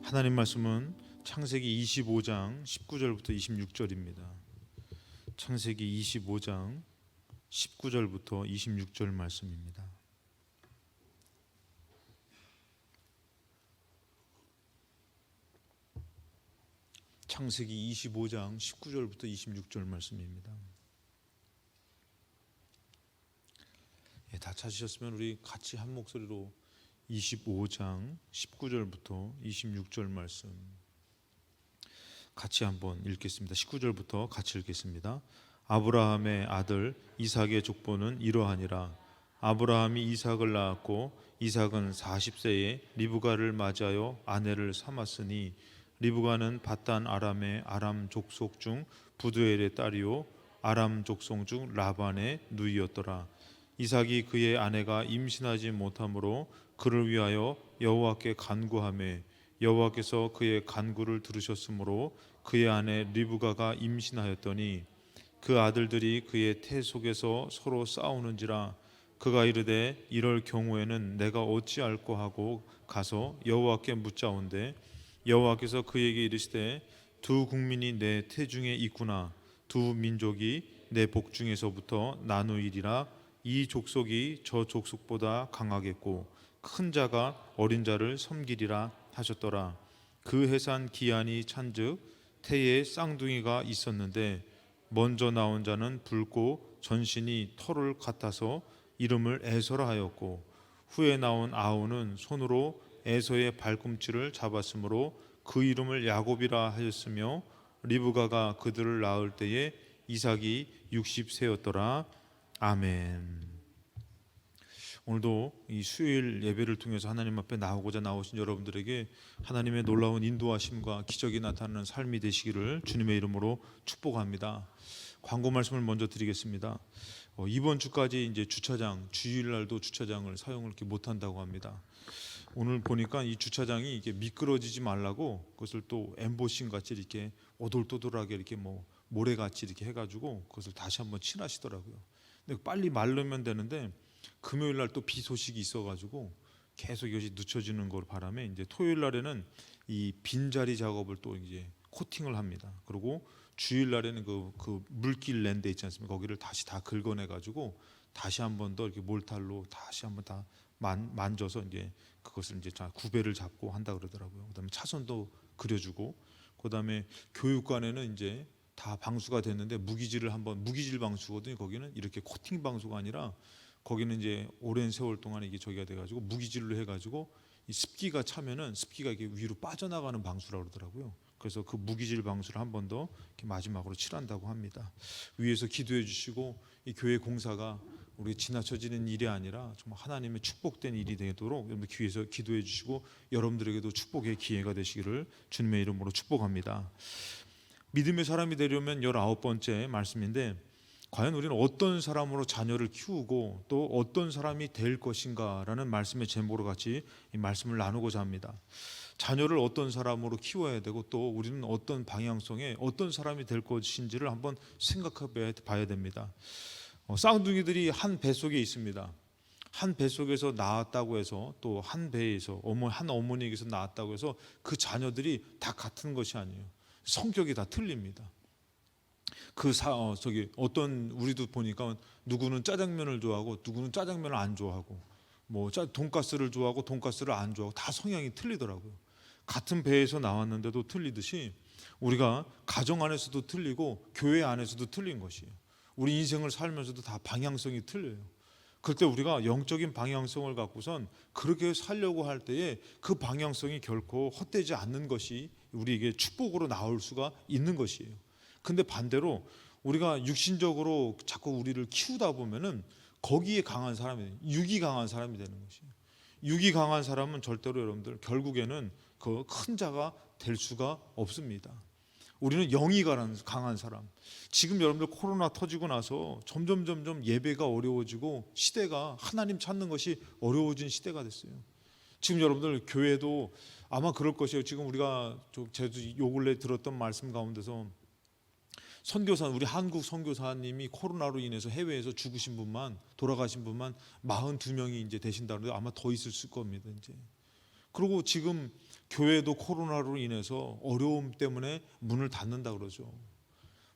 하나님 말씀은 창세기 25장 19절부터 26절입니다. 창세기 25장 19절부터 26절 말씀입니다. 창세기 25장 19절부터 26절 말씀입니다. 다 찾으셨으면 우리 같이 한 목소리로 25장 19절부터 26절 말씀 같이 한번 읽겠습니다. 19절부터 같이 읽겠습니다. 아브라함의 아들 이삭의 족보는 이러하니라. 아브라함이 이삭을 낳았고 이삭은 40세에 리브가를 맞이하여 아내를 삼았으니 리브가는 밧단 아람의 아람 족속 중 부두엘의 딸이요 아람 족속 중 라반의 누이였더라. 이삭이 그의 아내가 임신하지 못하므로 그를 위하여 여호와께 간구하매 여호와께서 그의 간구를 들으셨으므로 그의 아내 리브가가 임신하였더니 그 아들들이 그의 태 속에서 서로 싸우는지라. 그가 이르되 이럴 경우에는 내가 어찌할꼬 하고 가서 여호와께 묻자온대 여호와께서 그에게 이르시되 두 국민이 내 태중에 있구나. 두 민족이 내 복중에서부터 나누이리라. 이 족속이 저 족속보다 강하겠고 큰 자가 어린 자를 섬기리라 하셨더라. 그 해산 기한이 찬즉 태에 쌍둥이가 있었는데 먼저 나온 자는 붉고 전신이 털을 같아서 이름을 에서라 하였고 후에 나온 아우는 손으로 에서의 발꿈치를 잡았으므로 그 이름을 야곱이라 하였으며 리브가가 그들을 낳을 때에 이삭이 60세였더라. 아멘. 오늘도 이 수요일 예배를 통해서 하나님 앞에 나오신 여러분들에게 하나님의 놀라운 인도하심과 기적이 나타나는 삶이 되시기를 주님의 이름으로 축복합니다. 광고 말씀을 먼저 드리겠습니다. 이번 주까지 이제 주일날도 주차장을 사용을 이렇게 못 한다고 합니다. 오늘 보니까 이 주차장이 이게 미끄러지지 말라고 그것을 또 엠보싱 같이 이렇게 오돌토돌하게 이렇게 모래같이 이렇게 해가지고 그것을 다시 한번 칠하시더라고요. 근데 빨리 마르면 되는데 금요일 날 또 비 소식이 있어가지고 계속 이것이 늦춰지는 걸 바람에 이제 토요일 날에는 이 빈자리 작업을 또 이제 코팅을 합니다. 그리고 주일 날에는 그 물길 랜드 있지 않습니까? 거기를 다시 다 긁어내가지고 다시 한 번 더 이렇게 몰탈로 다시 한번 다 만져서 이제 그것을 이제 구배를 잡고 한다 그러더라고요. 그다음에 차선도 그려주고 그다음에 교육관에는 이제 다 방수가 됐는데 무기질 방수거든요. 거기는 이렇게 코팅 방수가 아니라 거기는 이제 오랜 세월 동안 이게 저기가 돼가지고 무기질로 해가지고 이 습기가 차면은 습기가 이게 위로 빠져나가는 방수라고 그러더라고요. 그래서 그 무기질 방수를 한 번 더 마지막으로 칠한다고 합니다. 위에서 기도해 주시고 이 교회 공사가 우리 지나쳐지는 일이 아니라 정말 하나님의 축복된 일이 되도록 여러분들 귀에서 기도해 주시고 여러분들에게도 축복의 기회가 되시기를 주님의 이름으로 축복합니다. 믿음의 사람이 되려면 19번째 말씀인데 과연 우리는 어떤 사람으로 자녀를 키우고 또 어떤 사람이 될 것인가라는 말씀의 제목으로 같이 이 말씀을 나누고자 합니다. 자녀를 어떤 사람으로 키워야 되고 또 우리는 어떤 방향성의 어떤 사람이 될 것인지를 한번 생각해 봐야 됩니다. 쌍둥이들이 한 뱃속에 있습니다. 한 뱃속에서 낳았다고 해서 또 한 배에서 한 어머니에게서 낳았다고 해서 그 자녀들이 다 같은 것이 아니에요. 성격이 다 틀립니다. 우리도 보니까 누구는 짜장면을 좋아하고 누구는 짜장면을 안 좋아하고 돈가스를 좋아하고 돈가스를 안 좋아하고 다 성향이 틀리더라고요. 같은 배에서 나왔는데도 틀리듯이 우리가 가정 안에서도 틀리고 교회 안에서도 틀린 것이에요. 우리 인생을 살면서도 다 방향성이 틀려요. 그때 우리가 영적인 방향성을 갖고선 그렇게 살려고 할 때에 그 방향성이 결코 헛되지 않는 것이 우리에게 축복으로 나올 수가 있는 것이에요. 근데 반대로 우리가 육신적으로 자꾸 우리를 키우다 보면은 거기에 강한 사람이 육이 강한 사람이 되는 것이에요. 육이 강한 사람은 절대로 여러분들 결국에는 그 큰 자가 될 수가 없습니다. 우리는 영이 강한 사람. 지금 여러분들 코로나 터지고 나서 점점 예배가 어려워지고 시대가 하나님 찾는 것이 어려워진 시대가 됐어요. 지금 여러분들 교회도 아마 그럴 것이에요. 지금 우리가 제가 요 근래 들었던 말씀 가운데서 우리 한국 선교사님이 코로나로 인해서 해외에서 돌아가신 분만 42명이 이제 되신다는데 아마 더 있을 겁니다. 이제 그리고 지금 교회도 코로나로 인해서 어려움 때문에 문을 닫는다 그러죠.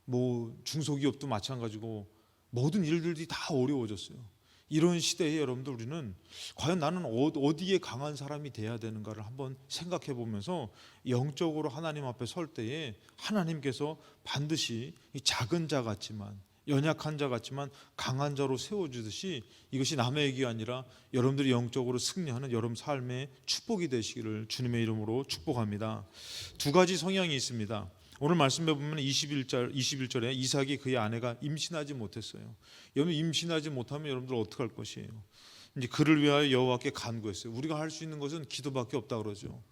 뭐 중소기업도 마찬가지고 모든 일들이 다 어려워졌어요. 이런 시대에 여러분들 우리는 과연 나는 어디에 강한 사람이 돼야 되는가를 한번 생각해 보면서 영적으로 하나님 앞에 설 때에 하나님께서 반드시 작은 자 같지만 연약한 자 같지만 강한 자로 세워주듯이 이것이 남의 얘기가 아니라 여러분들이 영적으로 승리하는 여러분 삶의 축복이 되시기를 주님의 이름으로 축복합니다. 두 가지 성향이 있습니다. 오늘 말씀해 보면 21절에 이삭이 그의 아내가 임신하지 못했어요. 여러분 임신하지 못하면 여러분들 어떻게 할 것이에요? 이제 그를 위하여 여호와께 간구했어요. 우리가 할 수 있는 것은 기도밖에 없다 그러죠.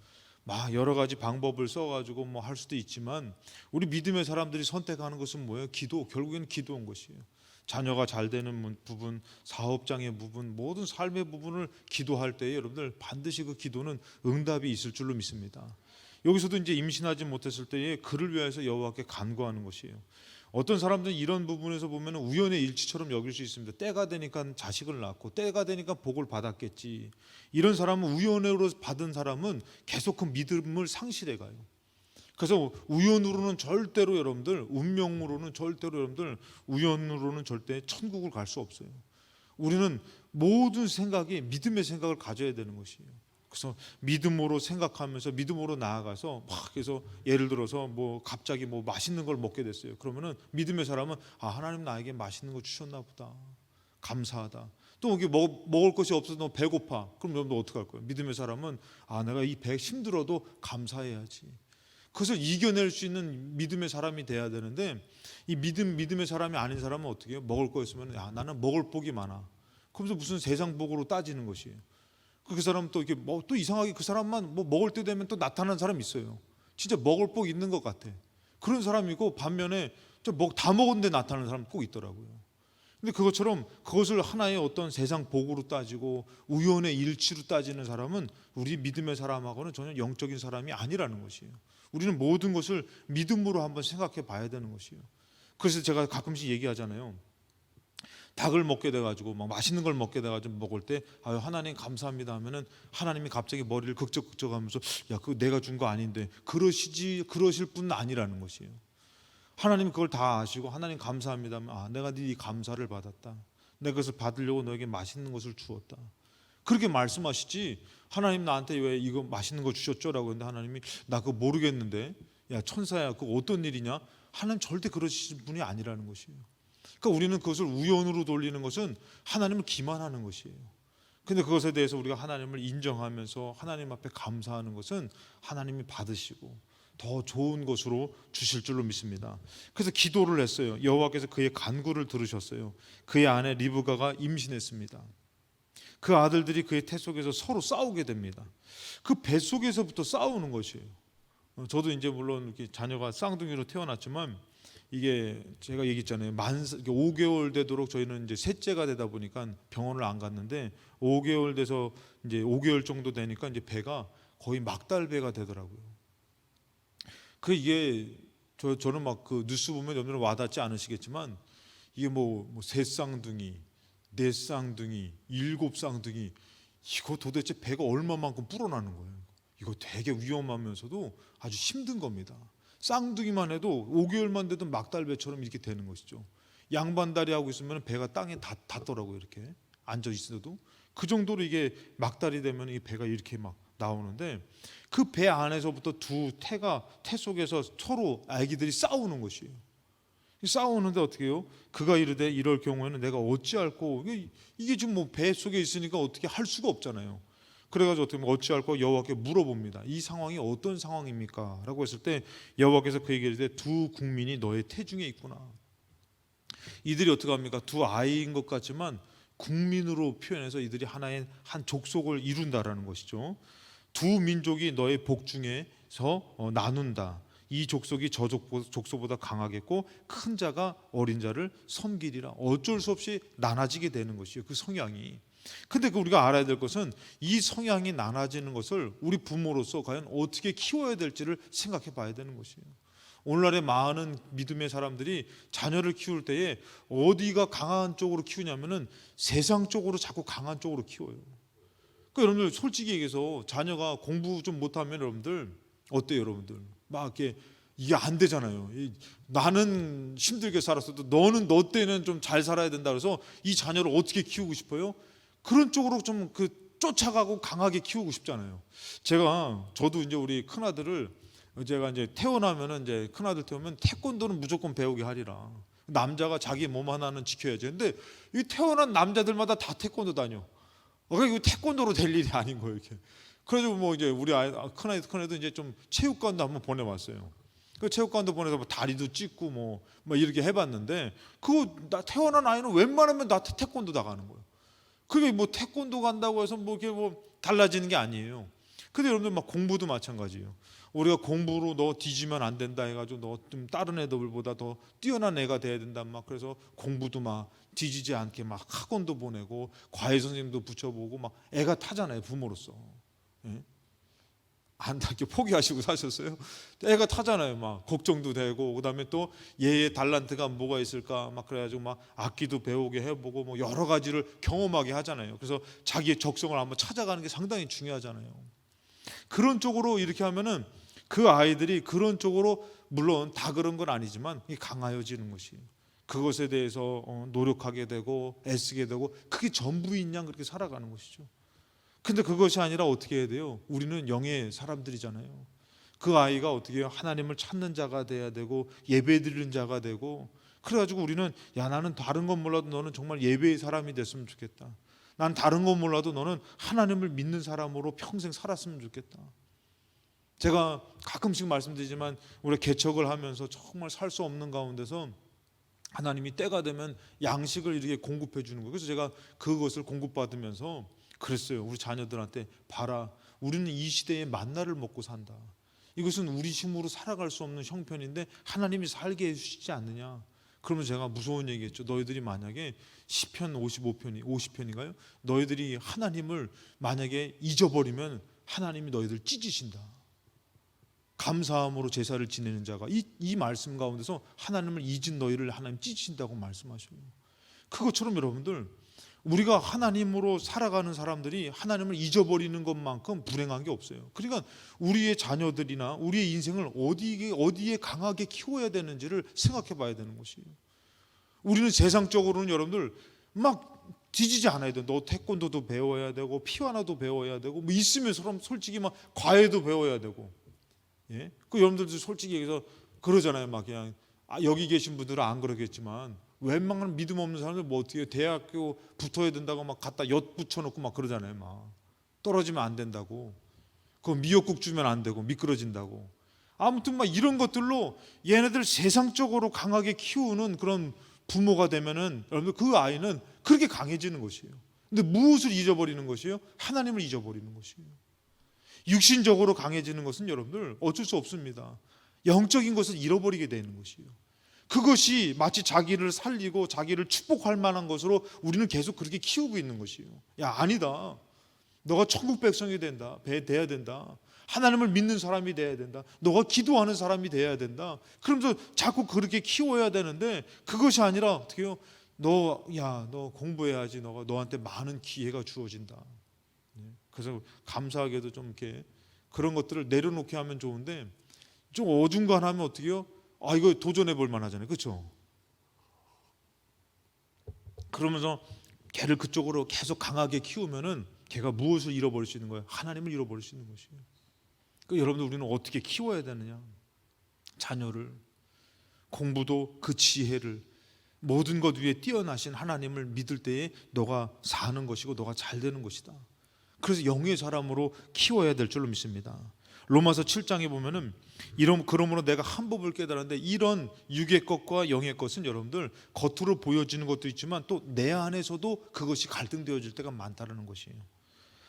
막 여러 가지 방법을 써가지고 뭐 할 수도 있지만 우리 믿음의 사람들이 선택하는 것은 뭐예요? 기도. 결국에는 기도인 것이에요. 자녀가 잘 되는 부분, 사업장의 부분, 모든 삶의 부분을 기도할 때에 여러분들 반드시 그 기도는 응답이 있을 줄로 믿습니다. 여기서도 이제 임신하지 못했을 때에 그를 위해서 여호와께 간구하는 것이에요. 어떤 사람들은 이런 부분에서 보면 우연의 일치처럼 여길 수 있습니다. 때가 되니까 자식을 낳고 때가 되니까 복을 받았겠지. 이런 사람은 우연으로 받은 사람은 계속 그 믿음을 상실해 가요. 그래서 우연으로는 절대로 여러분들, 운명으로는 절대로 여러분들, 우연으로는 절대 천국을 갈 수 없어요. 우리는 모든 생각이 믿음의 생각을 가져야 되는 것이에요. 그래서 믿음으로 생각하면서 믿음으로 나아가서 막 그래서 예를 들어서 뭐 갑자기 뭐 맛있는 걸 먹게 됐어요. 그러면은 믿음의 사람은 하나님 나에게 맛있는 거 주셨나 보다. 감사하다. 또 여기 먹을 것이 없어서 너 배고파. 그럼 여러분 어떻게 할 거예요? 믿음의 사람은 내가 이 배 힘들어도 감사해야지. 그것을 이겨낼 수 있는 믿음의 사람이 돼야 되는데 이 믿음의 사람이 아닌 사람은 어떻게 해요? 먹을 거 있으면 나는 먹을 복이 많아. 그러면서 무슨 세상 복으로 따지는 것이에요. 그 사람 또 이렇게 또 이상하게 그 사람만 뭐 먹을 때 되면 또 나타나는 사람이 있어요. 진짜 먹을 복 있는 것 같아. 그런 사람이고 반면에 다 먹었는데 나타나는 사람 꼭 있더라고요. 근데 그것처럼 그것을 하나의 어떤 세상 복으로 따지고 우연의 일치로 따지는 사람은 우리 믿음의 사람하고는 전혀 영적인 사람이 아니라는 것이에요. 우리는 모든 것을 믿음으로 한번 생각해 봐야 되는 것이에요. 그래서 제가 가끔씩 얘기하잖아요. 닭을 먹게 돼가지고 막 맛있는 걸 먹게 돼가지고 먹을 때 하나님 감사합니다 하면은 하나님이 갑자기 머리를 극적극적하면서 그거 내가 준 거 아닌데 그러실 분은 아니라는 것이에요. 하나님 그걸 다 아시고 하나님 감사합니다 하면 내가 네 감사를 받았다. 내가 그것을 받으려고 너에게 맛있는 것을 주었다. 그렇게 말씀하시지 하나님 나한테 왜 이거 맛있는 거 주셨죠라고 했는데 하나님이 나 그거 모르겠는데 천사야 그거 어떤 일이냐? 하나님 절대 그러시는 분이 아니라는 것이에요. 그러니까 우리는 그것을 우연으로 돌리는 것은 하나님을 기만하는 것이에요. 근데 그것에 대해서 우리가 하나님을 인정하면서 하나님 앞에 감사하는 것은 하나님이 받으시고 더 좋은 것으로 주실 줄로 믿습니다. 그래서 기도를 했어요. 여호와께서 그의 간구를 들으셨어요. 그의 아내 리브가가 임신했습니다. 그 아들들이 그의 태 속에서 서로 싸우게 됩니다. 그 뱃속에서부터 싸우는 것이에요. 저도 이제 물론 이렇게 자녀가 쌍둥이로 태어났지만 이게 제가 얘기했잖아요. 5개월 되도록 저희는 이제 셋째가 되다 보니까 병원을 안 갔는데 5개월 돼서 이제 5개월 정도 되니까 이제 배가 거의 막달배가 되더라고요. 이게 저는 막 그 뉴스 보면 여러분들은 와닿지 않으시겠지만 이게 뭐 세 쌍둥이, 네 쌍둥이, 7쌍둥이 이거 도대체 배가 얼마만큼 불어나는 거예요. 이거 되게 위험하면서도 아주 힘든 겁니다. 쌍둥이만 해도 5개월만 돼도 막달배처럼 이렇게 되는 것이죠. 양반다리 하고 있으면 배가 땅에 닿더라고요. 이렇게 앉아 있어도 그 정도로 이게 막달이 되면 이 배가 이렇게 막 나오는데 그 배 안에서부터 두 태 속에서 서로 아기들이 싸우는 것이에요. 싸우는데 어떻게 해요? 그가 이르되 이럴 경우에는 내가 어찌할꼬 이게 지금 뭐 배 속에 있으니까 어떻게 할 수가 없잖아요. 그래가지고 어떻게 어찌할꼬 여호와께 물어봅니다. 이 상황이 어떤 상황입니까? 라고 했을 때 여호와께서 그에게 이르되 두 국민이 너의 태중에 있구나. 이들이 어떻게 합니까? 두 아이인 것 같지만 국민으로 표현해서 이들이 하나의 한 족속을 이룬다라는 것이죠. 두 민족이 너의 복중에서 나눈다. 이 족속이 저 족속보다 강하겠고 큰 자가 어린 자를 섬기리라. 어쩔 수 없이 나눠지게 되는 것이에요. 그 성향이. 근데 우리가 알아야 될 것은 이 성향이 나눠지는 것을 우리 부모로서 과연 어떻게 키워야 될지를 생각해 봐야 되는 것이에요. 오늘날의 많은 믿음의 사람들이 자녀를 키울 때에 어디가 강한 쪽으로 키우냐면은 세상 쪽으로 자꾸 강한 쪽으로 키워요. 여러분들 솔직히 얘기해서 자녀가 공부 좀 못하면 여러분들 어때요? 여러분들 막 이렇게 이게 안 되잖아요. 나는 힘들게 살았어도 너는 너 때는 좀 잘 살아야 된다 그래서 이 자녀를 어떻게 키우고 싶어요? 그런 쪽으로 좀 쫓아가고 강하게 키우고 싶잖아요. 저도 이제 우리 큰 아들을 제가 이제 태어나면은 이제 큰 아들 태우면 태권도는 무조건 배우게 하리라. 남자가 자기 몸 하나는 지켜야지. 근데 이 태어난 남자들마다 다 태권도 다녀. 그러니까 이거 태권도로 될 일이 아닌 거예요, 이렇게. 그래가지고 뭐 이제 우리 큰 애도 이제 좀 체육관도 한번 보내봤어요. 그 체육관도 보내서 뭐 다리도 찢고 뭐 이렇게 해봤는데 그거 나 태어난 아이는 웬만하면 나 태권도 다 가는 거예요. 그게 뭐 태권도 간다고 해서 뭐 이게 뭐 달라지는 게 아니에요. 근데 여러분들 막 공부도 마찬가지예요. 우리가 공부로 너 뒤지면 안 된다 해가지고 너 좀 다른 애들보다 더 뛰어난 애가 돼야 된다 막 그래서 공부도 막 뒤지지 않게 막 학원도 보내고 과외 선생님도 붙여보고 막 애가 타잖아요, 부모로서. 예? 안 타게 포기하시고 사셨어요? 애가 타잖아요. 막 걱정도 되고 그다음에 또 얘의 달란트가 뭐가 있을까 막 그래가지고 막 악기도 배우게 해보고 뭐 여러 가지를 경험하게 하잖아요. 그래서 자기의 적성을 한번 찾아가는 게 상당히 중요하잖아요. 그런 쪽으로 이렇게 하면은 그 아이들이 그런 쪽으로 물론 다 그런 건 아니지만 강하여지는 것이에요. 그것에 대해서 노력하게 되고 애쓰게 되고 그게 전부인 양 그렇게 살아가는 것이죠. 근데 그것이 아니라 어떻게 해야 돼요? 우리는 영의 사람들이잖아요. 그 아이가 어떻게 해요? 하나님을 찾는 자가 돼야 되고 예배 드리는 자가 되고 그래가지고 우리는 야 나는 다른 건 몰라도 너는 정말 예배의 사람이 됐으면 좋겠다. 난 다른 건 몰라도 너는 하나님을 믿는 사람으로 평생 살았으면 좋겠다. 제가 가끔씩 말씀드리지만 우리 개척을 하면서 정말 살 수 없는 가운데서 하나님이 때가 되면 양식을 이렇게 공급해 주는 거예요. 그래서 제가 그것을 공급받으면서 그랬어요. 우리 자녀들한테 봐라. 우리는 이 시대에 만나를 먹고 산다. 이것은 우리 힘으로 살아갈 수 없는 형편인데 하나님이 살게 해주시지 않느냐. 그러면 제가 무서운 얘기했죠. 너희들이 만약에 시편 50편인가요? 너희들이 하나님을 만약에 잊어버리면 하나님이 너희들 찢으신다. 감사함으로 제사를 지내는 자가 이 말씀 가운데서 하나님을 잊은 너희를 하나님 찢으신다고 말씀하셔요. 그것처럼 여러분들 우리가 하나님으로 살아가는 사람들이 하나님을 잊어버리는 것만큼 불행한 게 없어요. 그러니까 우리의 자녀들이나 우리의 인생을 어디에 강하게 키워야 되는지를 생각해 봐야 되는 것이에요. 우리는 세상적으로는 여러분들 막 뒤지지 않아야 돼. 너 태권도도 배워야 되고 피아노도 배워야 되고 뭐 있으면 솔직히 막 과외도 배워야 되고. 예? 그 여러분들도 솔직히 얘기해서 그러잖아요. 막 그냥 여기 계신 분들은 안 그러겠지만 웬만한 믿음 없는 사람들 뭐 어떻게 대학교 붙어야 된다고 막 갖다 엿 붙여놓고 막 그러잖아요. 막 떨어지면 안 된다고. 그 미역국 주면 안 되고 미끄러진다고. 아무튼 막 이런 것들로 얘네들 세상적으로 강하게 키우는 그런 부모가 되면은 여러분들 그 아이는 그렇게 강해지는 것이에요. 근데 무엇을 잊어버리는 것이에요? 하나님을 잊어버리는 것이에요. 육신적으로 강해지는 것은 여러분들 어쩔 수 없습니다. 영적인 것을 잃어버리게 되는 것이에요. 그것이 마치 자기를 살리고 자기를 축복할 만한 것으로 우리는 계속 그렇게 키우고 있는 것이에요. 야 아니다. 너가 천국 백성이 돼야 된다. 하나님을 믿는 사람이 돼야 된다. 너가 기도하는 사람이 돼야 된다. 그러면서 자꾸 그렇게 키워야 되는데 그것이 아니라 어떻게 해요? 너 공부해야지. 너한테 많은 기회가 주어진다. 그래서 감사하게도 좀 이렇게 그런 것들을 내려놓게 하면 좋은데 좀 어중간하면 어떻게 해요? 이거 도전해 볼 만하잖아요. 그렇죠? 그러면서 걔를 그쪽으로 계속 강하게 키우면은 걔가 무엇을 잃어버릴 수 있는 거예요? 하나님을 잃어버릴 수 있는 것이에요. 여러분들 우리는 어떻게 키워야 되느냐? 자녀를 공부도 그 지혜를 모든 것 위에 뛰어나신 하나님을 믿을 때에 너가 사는 것이고 너가 잘 되는 것이다. 그래서 영의 사람으로 키워야 될 줄로 믿습니다. 로마서 7장에 보면은 그러므로 내가 한 법을 깨달았는데 이런 육의 것과 영의 것은 여러분들 겉으로 보여지는 것도 있지만 또 내 안에서도 그것이 갈등되어질 때가 많다는 것이에요.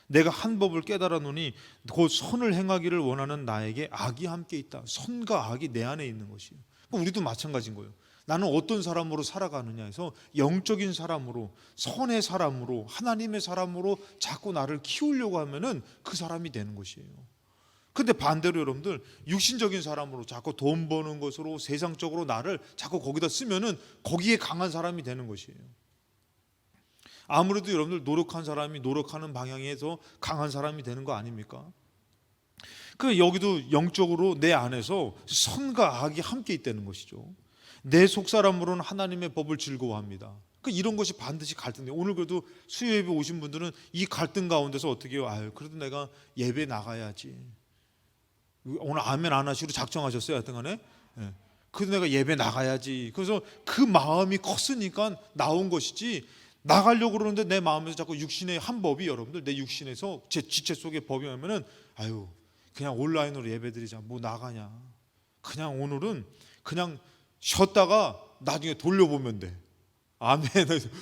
내가 한 법을 깨달았노니 곧 선을 행하기를 원하는 나에게 악이 함께 있다. 선과 악이 내 안에 있는 것이에요. 우리도 마찬가지인 거예요. 나는 어떤 사람으로 살아가느냐 해서 영적인 사람으로 선의 사람으로 하나님의 사람으로 자꾸 나를 키우려고 하면은 그 사람이 되는 것이에요. 근데 반대로 여러분들 육신적인 사람으로 자꾸 돈 버는 것으로 세상적으로 나를 자꾸 거기다 쓰면은 거기에 강한 사람이 되는 것이에요. 아무래도 여러분들 노력한 사람이 노력하는 방향에서 강한 사람이 되는 거 아닙니까? 그 여기도 영적으로 내 안에서 선과 악이 함께 있다는 것이죠. 내 속사람으로는 하나님의 법을 즐거워합니다. 그 이런 것이 반드시 갈등돼요. 오늘 그래도 수요 예배 오신 분들은 이 갈등 가운데서 어떻게 해요? 아유, 그래도 내가 예배 나가야지. 오늘 아멘 안 하시고 작정하셨어요, 하여튼 간에. 예. 그래도 내가 예배 나가야지. 그래서 그 마음이 컸으니까 나온 것이지, 나가려고 그러는데 내 마음에서 자꾸 육신의 한 법이, 여러분들 내 육신에서 제 지체 속에 법이 오면은 아유, 그냥 온라인으로 예배드리자. 뭐 나가냐. 그냥 오늘은 그냥 쉬었다가 나중에 돌려보면 돼. 아멘.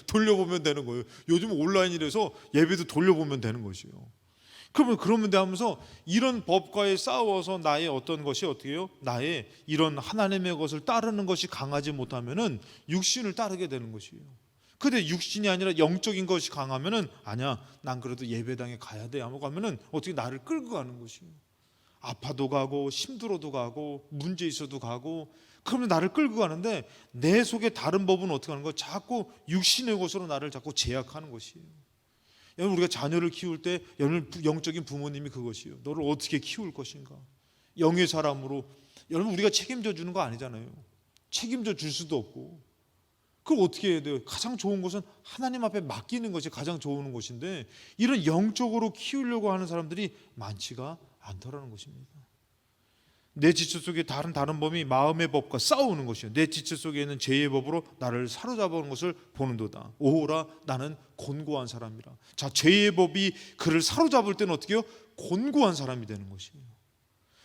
돌려보면 되는 거예요. 요즘 온라인이라서 예배도 돌려보면 되는 것이요. 그러면 돼 하면서 이런 법과에 싸워서 나의 어떤 것이 어떻게 해요? 나의 이런 하나님의 것을 따르는 것이 강하지 못하면은 육신을 따르게 되는 것이에요. 근데 육신이 아니라 영적인 것이 강하면은 아니야, 난 그래도 예배당에 가야 돼 하고 가면은 어떻게 나를 끌고 가는 것이에요. 아파도 가고 힘들어도 가고 문제 있어도 가고, 그러면 나를 끌고 가는데 내 속에 다른 법은 어떻게 하는 거야? 자꾸 육신의 것으로 나를 자꾸 제약하는 것이에요. 여러분, 우리가 자녀를 키울 때 영적인 부모님이 그것이에요. 너를 어떻게 키울 것인가? 영의 사람으로. 여러분, 우리가 책임져 주는 거 아니잖아요. 책임져 줄 수도 없고. 그걸 어떻게 해야 돼요? 가장 좋은 것은 하나님 앞에 맡기는 것이 가장 좋은 것인데, 이런 영적으로 키우려고 하는 사람들이 많지가 않더라는 것입니다. 내 지체 속에 다른 법이 마음의 법과 싸우는 것이요, 내 지체 속에 있는 죄의 법으로 나를 사로잡아오는 것을 보는도다. 오호라, 나는 곤고한 사람이라. 자, 죄의 법이 그를 사로잡을 때는 어떻게 해요? 곤고한 사람이 되는 것이에요.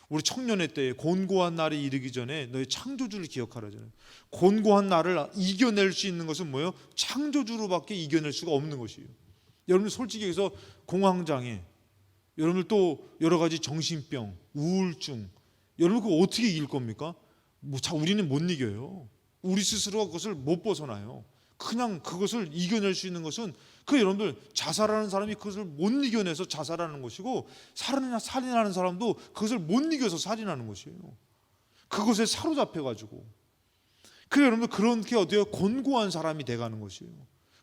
우리 청년의 때에 곤고한 날이 이르기 전에 너의 창조주를 기억하라잖아요. 곤고한 날을 이겨낼 수 있는 것은 뭐예요? 창조주로밖에 이겨낼 수가 없는 것이에요. 여러분, 솔직히 해서 공황장애, 여러분 또 여러 가지 정신병, 우울증, 여러분 그거 어떻게 이길 겁니까? 우리는 못 이겨요. 우리 스스로가 그것을 못 벗어나요. 그냥 그것을 이겨낼 수 있는 것은, 여러분들 자살하는 사람이 그것을 못 이겨내서 자살하는 것이고, 살인하는 사람도 그것을 못 이겨서 살인하는 것이에요. 그것에 사로잡혀가지고. 여러분들 그렇게 어때요? 곤고한 사람이 돼가는 것이에요.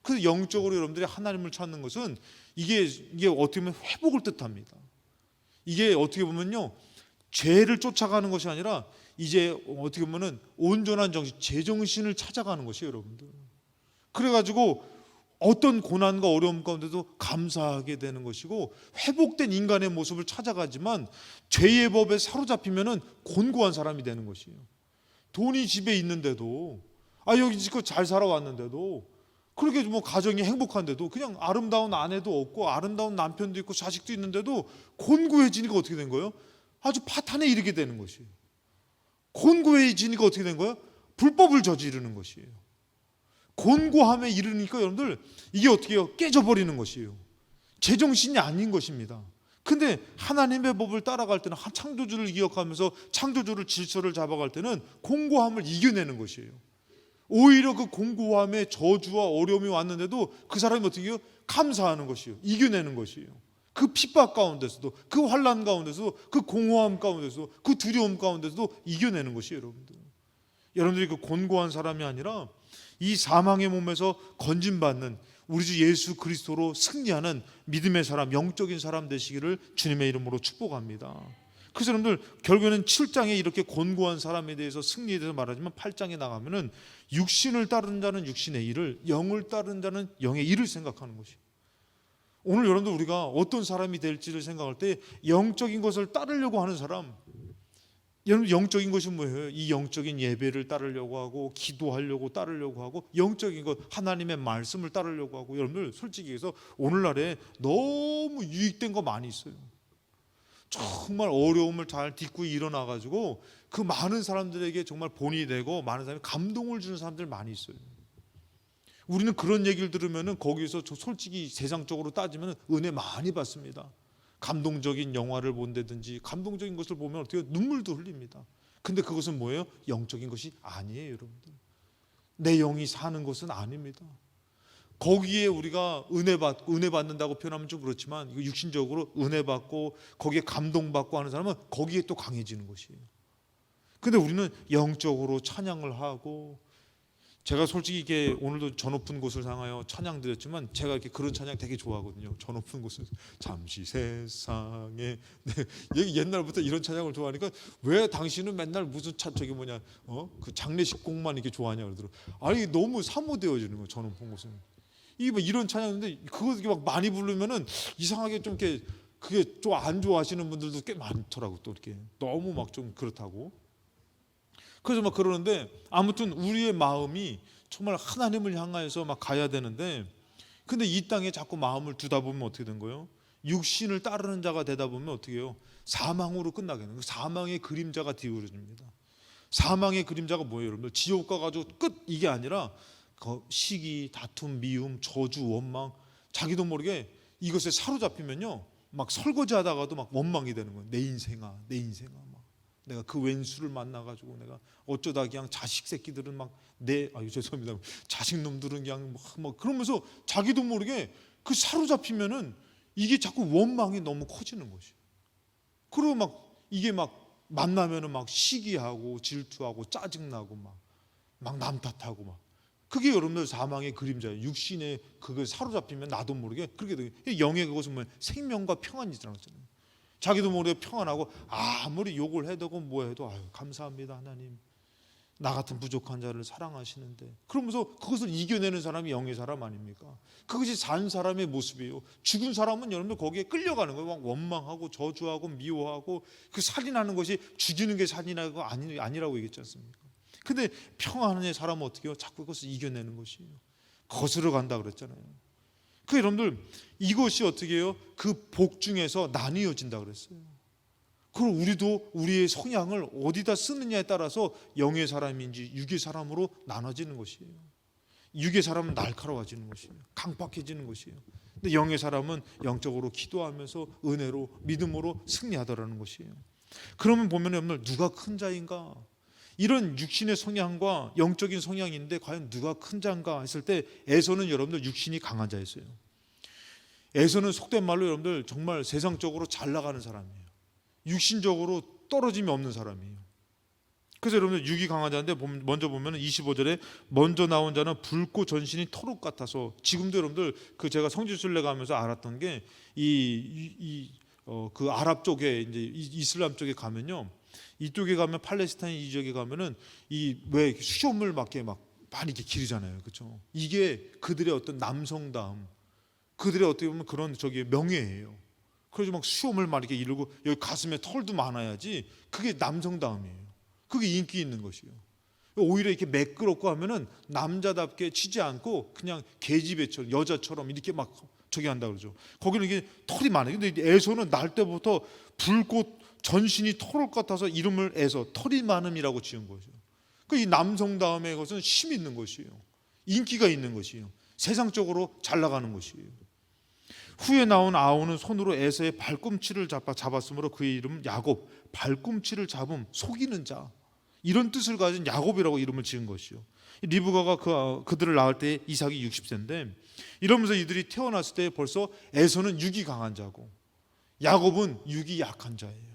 그래서 영적으로 여러분들이 하나님을 찾는 것은 이게 어떻게 보면 회복을 뜻합니다. 이게 어떻게 보면요, 죄를 쫓아가는 것이 아니라 이제 어떻게 보면은 온전한 정신, 제정신을 찾아가는 것이에요, 여러분들. 그래가지고 어떤 고난과 어려움 가운데도 감사하게 되는 것이고, 회복된 인간의 모습을 찾아가지만 죄의 법에 사로잡히면은 곤고한 사람이 되는 것이에요. 돈이 집에 있는데도, 여기 지금 잘 살아왔는데도, 그렇게 뭐 가정이 행복한데도, 그냥 아름다운 아내도 없고 아름다운 남편도 있고 자식도 있는데도 곤고해지니까 어떻게 된 거예요? 아주 파탄에 이르게 되는 것이에요. 곤고해지니까 어떻게 된 거예요? 불법을 저지르는 것이에요. 곤고함에 이르니까 여러분들 이게 어떻게 해요? 깨져버리는 것이에요. 제정신이 아닌 것입니다. 근데 하나님의 법을 따라갈 때는, 창조주를 기억하면서 창조주를 질서를 잡아갈 때는 곤고함을 이겨내는 것이에요. 오히려 그 곤고함에 저주와 어려움이 왔는데도 그 사람이 어떻게 해요? 감사하는 것이에요. 이겨내는 것이에요. 그 핍박 가운데서도, 그 환난 가운데서도, 그 공허함 가운데서도, 그 두려움 가운데서도 이겨내는 것이에요, 여러분들. 여러분들이 그 곤고한 사람이 아니라 이 사망의 몸에서 건진받는 우리 주 예수 그리스도로 승리하는 믿음의 사람, 영적인 사람 되시기를 주님의 이름으로 축복합니다. 그래서 여러분들 결국에는 7장에 이렇게 곤고한 사람에 대해서, 승리에 대해서 말하지만 8장에 나가면은 육신을 따르는 자는 육신의 일을, 영을 따르는 자는 영의 일을 생각하는 것이에요. 오늘 여러분들 우리가 어떤 사람이 될지를 생각할 때 영적인 것을 따르려고 하는 사람, 여러분 영적인 것이 뭐예요? 이 영적인 예배를 따르려고 하고, 기도하려고 따르려고 하고, 영적인 것 하나님의 말씀을 따르려고 하고, 여러분들 솔직히 해서 오늘날에 너무 유익된 거 많이 있어요. 정말 어려움을 잘 딛고 일어나가지고 그 많은 사람들에게 정말 본이 되고 많은 사람이 감동을 주는 사람들 많이 있어요. 우리는 그런 얘기를 들으면은 거기서 솔직히 세상적으로 따지면 은혜 많이 받습니다. 감동적인 영화를 본다든지 감동적인 것을 보면 어떻게 눈물도 흘립니다. 근데 그것은 뭐예요? 영적인 것이 아니에요, 여러분들. 내 영이 사는 것은 아닙니다. 거기에 우리가 은혜 받는다고 표현하면 좀 그렇지만, 이거 육신적으로 은혜 받고 거기에 감동받고 하는 사람은 거기에 또 강해지는 것이에요. 근데 우리는 영적으로 찬양을 하고, 제가 솔직히 이게 오늘도 저 높은 곳을 향하여 찬양 드렸지만 제가 이렇게 그런 찬양 되게 좋아하거든요. 저 높은 곳은 잠시 세상에. 네, 옛날부터 이런 찬양을 좋아하니까 왜 당신은 맨날 무슨 저기 뭐냐 그 장례식 곡만 이렇게 좋아하냐 그러더라고요. 아니 너무 사모되어지는 거예요. 저 높은 곳은. 이게 뭐 이런 찬양인데 그거 이렇게 막 많이 부르면은 이상하게 좀 이렇게 그게 좀 안 좋아하시는 분들도 꽤 많더라고. 또 이렇게 너무 막 좀 그렇다고. 그래서 막 그러는데 아무튼 우리의 마음이 정말 하나님을 향하여서 막 가야 되는데, 근데 이 땅에 자꾸 마음을 두다 보면 어떻게 된 거예요? 육신을 따르는 자가 되다 보면 어떻게 해요? 사망으로 끝나게 되는 거예요. 사망의 그림자가 뒤우러집니다. 사망의 그림자가 뭐예요, 여러분들? 지옥 가가지고 끝 이게 아니라 시기, 다툼, 미움, 저주, 원망, 자기도 모르게 이것에 사로잡히면요, 막 설거지하다가도 막 원망이 되는 거예요. 내 인생아, 내 인생아. 내가 그 왼수를 만나가지고 내가 어쩌다 그냥 자식 새끼들은 막 죄송합니다. 자식놈들은 그냥 뭐 그러면서 자기도 모르게 그 사로잡히면은 이게 자꾸 원망이 너무 커지는 것이에요. 그리고 막 이게 막 만나면은 막 시기하고 질투하고 짜증나고 막 남 탓하고 막 그게 여러분들 사망의 그림자예요. 육신에 그걸 사로잡히면 나도 모르게 그렇게 돼요. 영의 그것은 뭐 생명과 평안이잖아요. 자기도 모르게 평안하고 아무리 욕을 해도 뭐 해도 감사합니다 하나님, 나 같은 부족한 자를 사랑하시는데, 그러면서 그것을 이겨내는 사람이 영의 사람 아닙니까? 그것이 산 사람의 모습이에요. 죽은 사람은 여러분들 거기에 끌려가는 거예요. 막 원망하고 저주하고 미워하고 그 살인하는 것이 죽이는 게 살인하고 아니라고 얘기했지 않습니까? 근데 평안의 사람은 어떻게 해요? 자꾸 그것을 이겨내는 것이에요. 거스러 간다 그랬잖아요. 그 여러분들 이것이 어떻게 해요? 그 복 중에서 나뉘어진다 그랬어요. 그리고 우리도 우리의 성향을 어디다 쓰느냐에 따라서 영의 사람인지 육의 사람으로 나눠지는 것이에요. 육의 사람은 날카로워지는 것이에요. 강팍해지는 것이에요. 근데 영의 사람은 영적으로 기도하면서 은혜로 믿음으로 승리하더라는 것이에요. 그러면 보면 여러분들 누가 큰 자인가? 이런 육신의 성향과 영적인 성향인데 과연 누가 큰 자인가 했을 때 에서는 여러분들 육신이 강한 자였어요. 에서는 속된 말로 여러분들 정말 세상적으로 잘 나가는 사람이에요. 육신적으로 떨어짐이 없는 사람이에요. 그래서 여러분들 육이 강한 자인데 먼저 보면 25절에 먼저 나온 자는 붉고 전신이 토록 같아서, 지금도 여러분들 그 제가 성지순례 가면서 알았던 게 그 아랍 쪽에 이제 이슬람 쪽에 가면요, 이쪽에 가면 팔레스타인 이 지역에 가면은 이 왜 수염을 막 많이 이렇게 기르잖아요, 그렇죠? 이게 그들의 어떤 남성다움, 그들의 어떻게 보면 그런 명예예요. 그래서 막 수염을 막 이렇게 이르고 여기 가슴에 털도 많아야지 그게 남성다움이에요. 그게 인기 있는 것이에요. 오히려 이렇게 매끄럽고 하면은 남자답게 치지 않고 그냥 계집애처럼 여자처럼 이렇게 막 저기 한다 그러죠. 거기는 이게 털이 많아요. 근데 에서는 날 때부터 붉고 전신이 털 같아서 이름을 에서 털이 많음이라고 지은 거죠. 이 남성다움의 것은 힘이 있는 것이에요. 인기가 있는 것이에요. 세상적으로 잘 나가는 것이에요. 후에 나온 아우는 손으로 에서의 발꿈치를 잡았으므로 그의 이름은 야곱, 발꿈치를 잡음, 속이는 자, 이런 뜻을 가진 야곱이라고 이름을 지은 것이요. 리브가가 그들을 낳을 때 이삭이 60세인데 이러면서 이들이 태어났을 때 벌써 에서는 육이 강한 자고 야곱은 육이 약한 자예요.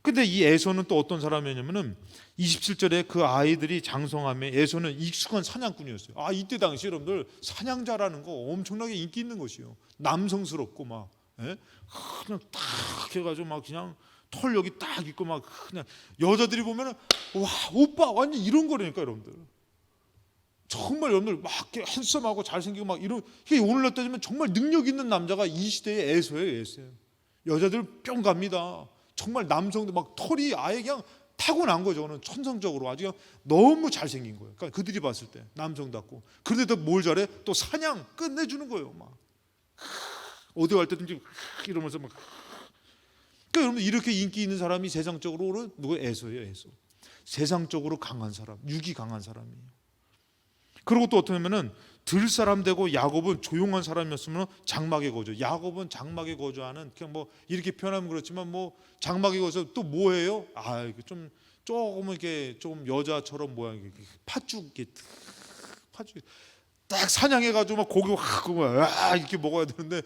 근데 이 에서는 또 어떤 사람이었냐면은 27절에 그 아이들이 장성함에 에서는 익숙한 사냥꾼이었어요. 이때 당시 여러분들 사냥자라는 거 엄청나게 인기 있는 것이요. 남성스럽고 막 그냥 딱 해가지고 막 그냥 털 여기 딱 있고 막 그냥 여자들이 보면은 와 오빠 완전 이런 거라니까 여러분들. 정말 여러분들 막 핸섬하고 잘생기고 막 이런, 오늘날 따지면 정말 능력 있는 남자가 이 시대의 에서예요. 여자들 뿅 갑니다. 정말 남성들 막 털이 아예 그냥 타고난 거죠. 저는 천성적으로 아주 너무 잘생긴 거예요. 그러니까 그들이 봤을 때 남성답고. 그런데도 뭘 잘해? 또 사냥 끝내주는 거예요. 막 어디 갈 때든지 이러면서 막. 그러니까 여러분 이렇게 인기 있는 사람이 세상적으로는 누구? 에서예요. 에서. 세상적으로 강한 사람, 육이 강한 사람이에요. 그리고 또 어떻게 보면은 들사람 되고 야곱은 조용한 사람이었으면 장막에 거주. 야곱은 장막에 거주하는, 그냥 뭐 이렇게 표현하면 그렇지만 뭐 장막에 거주 또 뭐예요? 좀 조금 이렇게 좀 여자처럼 뭐야 팥죽 이렇게 팥죽 딱 사냥해가지고 막 고기 확 이렇게 먹어야 되는데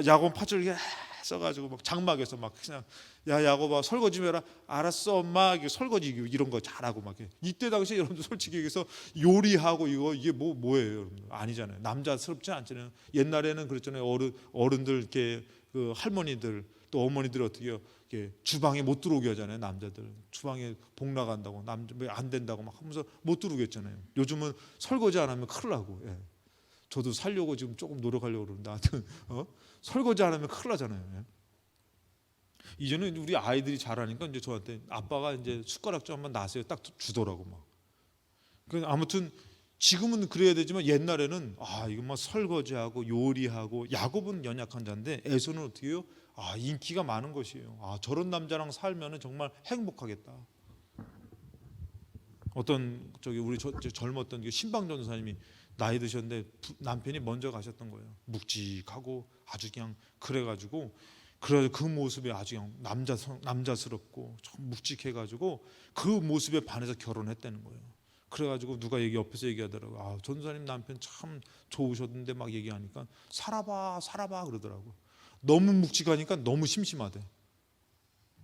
야곱은 팥죽을 이렇게 써가지고 막 장막에서 막 그냥 야 야곱아 설거지 좀 해라. 알았어 엄마. 이게 설거지 이런 거 잘하고 막 이때 당시에 여러분들 솔직히 얘기해서 요리하고 이게 뭐예요 여러분들? 아니잖아요. 남자스럽지 않잖아요. 옛날에는 그랬잖아요. 어른들 이렇게 그 할머니들 또 어머니들 어떻게 해요? 이렇게 주방에 못 들어오게 하잖아요. 남자들 주방에 복 나간다고 남자 안 된다고 막 하면서 못 들어오게 했잖아요. 요즘은 설거지 안 하면 큰일 나고. 예. 저도 살려고 지금 조금 노력하려고 그러는데 하여튼 설거지 안 하면 큰일 나잖아요. 예. 이제는 우리 아이들이 잘하니까 이제 저한테 아빠가 이제 숟가락 좀 한번 놔세요 딱 주더라고 막. 아무튼 지금은 그래야 되지만 옛날에는 이거 막 설거지하고 요리하고 야곱은 연약한 자인데 에서는 어떻게 해요? 인기가 많은 것이에요. 저런 남자랑 살면은 정말 행복하겠다. 어떤 우리 젊었던 신방 전도사님이 나이 드셨는데 남편이 먼저 가셨던 거예요. 묵직하고 아주 그냥 그래가지고 그 모습이 아주 그냥 남자스럽고 좀 묵직해가지고 그 모습에 반해서 결혼했다는 거예요. 그래가지고 누가 옆에서 얘기하더라고. 전도사님 남편 참 좋으셨는데 막 얘기하니까 살아봐 그러더라고. 너무 묵직하니까 너무 심심하대.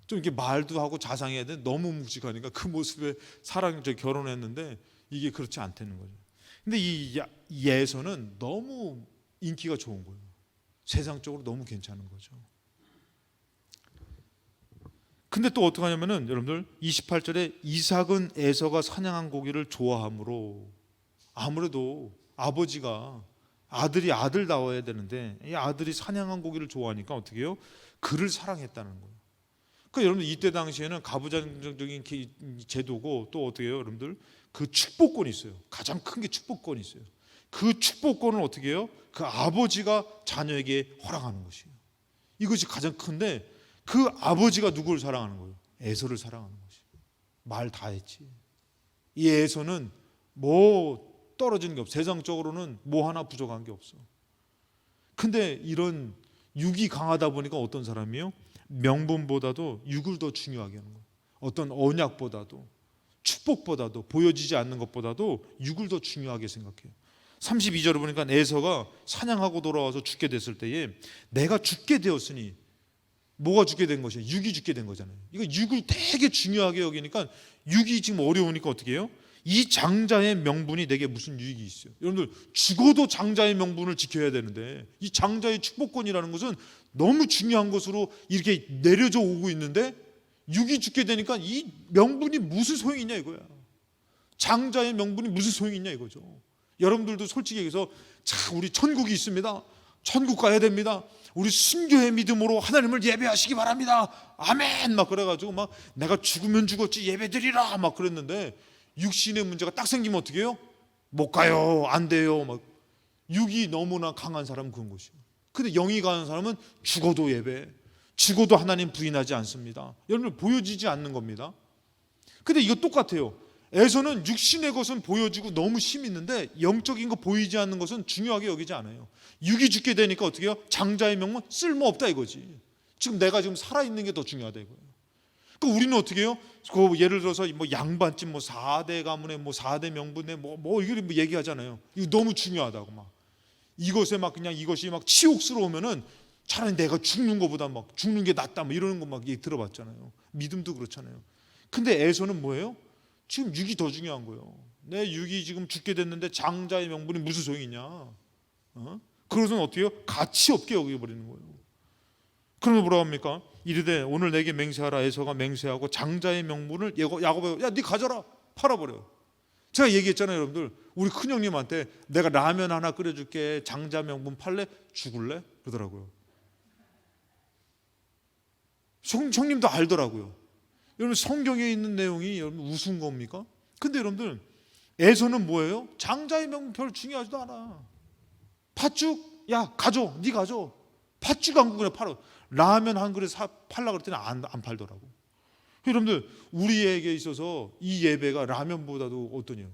좀 이렇게 말도 하고 자상해야 돼. 너무 묵직하니까 그 모습에 결혼했는데 이게 그렇지 않다는 거죠. 근데 이 예서는 너무 인기가 좋은 거예요. 세상적으로 너무 괜찮은 거죠. 근데 또 어떻게 하냐면은 여러분들 28절에 이삭은 에서가 사냥한 고기를 좋아하므로 아무래도 아버지가 아들이 아들다워야 되는데 이 아들이 사냥한 고기를 좋아하니까 어떻게 해요? 그를 사랑했다는 거예요. 그러니까 여러분들 이때 당시에는 가부장적인 제도고 또 어떻게 해요? 여러분들 그 축복권이 있어요. 가장 큰 게 축복권이 있어요. 그 축복권을 어떻게 해요? 그 아버지가 자녀에게 허락하는 것이에요. 이것이 가장 큰데 그 아버지가 누구를 사랑하는 거예요? 에서를 사랑하는 것이에요. 말 다 했지. 이 에서는 뭐 떨어지는 게 없어. 세상적으로는 뭐 하나 부족한 게 없어. 근데 이런 육이 강하다 보니까 어떤 사람이요? 명분보다도 육을 더 중요하게 하는 거예요. 어떤 언약보다도 축복보다도 보여지지 않는 것보다도 육을 더 중요하게 생각해요. 32절을 보니까 에서가 사냥하고 돌아와서 죽게 됐을 때에 내가 죽게 되었으니 뭐가 죽게 된 것이에요? 육이 죽게 된 거잖아요. 이거 육을 되게 중요하게 여기니까 육이 지금 어려우니까 어떻게 해요? 이 장자의 명분이 내게 무슨 유익이 있어요? 여러분들 죽어도 장자의 명분을 지켜야 되는데 이 장자의 축복권이라는 것은 너무 중요한 것으로 이렇게 내려져 오고 있는데 육이 죽게 되니까 이 명분이 무슨 소용이 있냐 이거야. 장자의 명분이 무슨 소용이 있냐 이거죠. 여러분들도 솔직히 얘기해서 우리 천국이 있습니다. 천국 가야 됩니다. 우리 순교의 믿음으로 하나님을 예배하시기 바랍니다. 아멘 막 그래가지고 막 내가 죽으면 죽었지 예배드리라 막 그랬는데 육신의 문제가 딱 생기면 어떻게 해요? 못 가요. 안 돼요. 막 육이 너무나 강한 사람은 그런 것이에요. 근데 영이 강한 사람은 죽어도 예배, 죽어도 하나님 부인하지 않습니다. 여러분 보여지지 않는 겁니다. 근데 이거 똑같아요. 에서는 육신의 것은 보여지고 너무 힘 있는데 영적인 거 보이지 않는 것은 중요하게 여기지 않아요. 육이 죽게 되니까 어떻게 해요? 장자의 명분 쓸모없다 이거지. 지금 내가 지금 살아있는 게 더 중요하다 이거예요. 그 우리는 어떻게 해요? 예를 들어서 뭐 양반집 4대 가문에 4대 명분에 이걸 얘기하잖아요. 이거 너무 중요하다고 막 이것에 막 그냥 이것이 막 치욕스러우면은 차라리 내가 죽는 것보다 막 죽는 게 낫다 이러는 거 막 들어봤잖아요. 믿음도 그렇잖아요. 근데 에서는 뭐예요? 지금 육이 더 중요한 거예요. 내 육이 지금 죽게 됐는데 장자의 명분이 무슨 소용이 있냐? 그것은 어떻게 해요? 가치 없게 여겨버리는 거예요. 그러면 뭐라고 합니까? 이르되 오늘 내게 맹세하라. 에서가 맹세하고 장자의 명분을 야곱에게 네 가져라 팔아버려. 제가 얘기했잖아요 여러분들. 우리 큰형님한테 내가 라면 하나 끓여줄게 장자 명분 팔래? 죽을래? 그러더라고요. 형님도 알더라고요. 여러분 성경에 있는 내용이 여러분 우스운 겁니까? 근데 여러분들 에서는 뭐예요? 장자의 명분 별로 중요하지도 않아. 팥죽? 야 가져. 네 가져. 팥죽 한 그릇에 팔아. 라면 한 그릇 팔라 그랬더니 안 팔더라고. 여러분들 우리에게 있어서 이 예배가 라면보다도 어떠냐?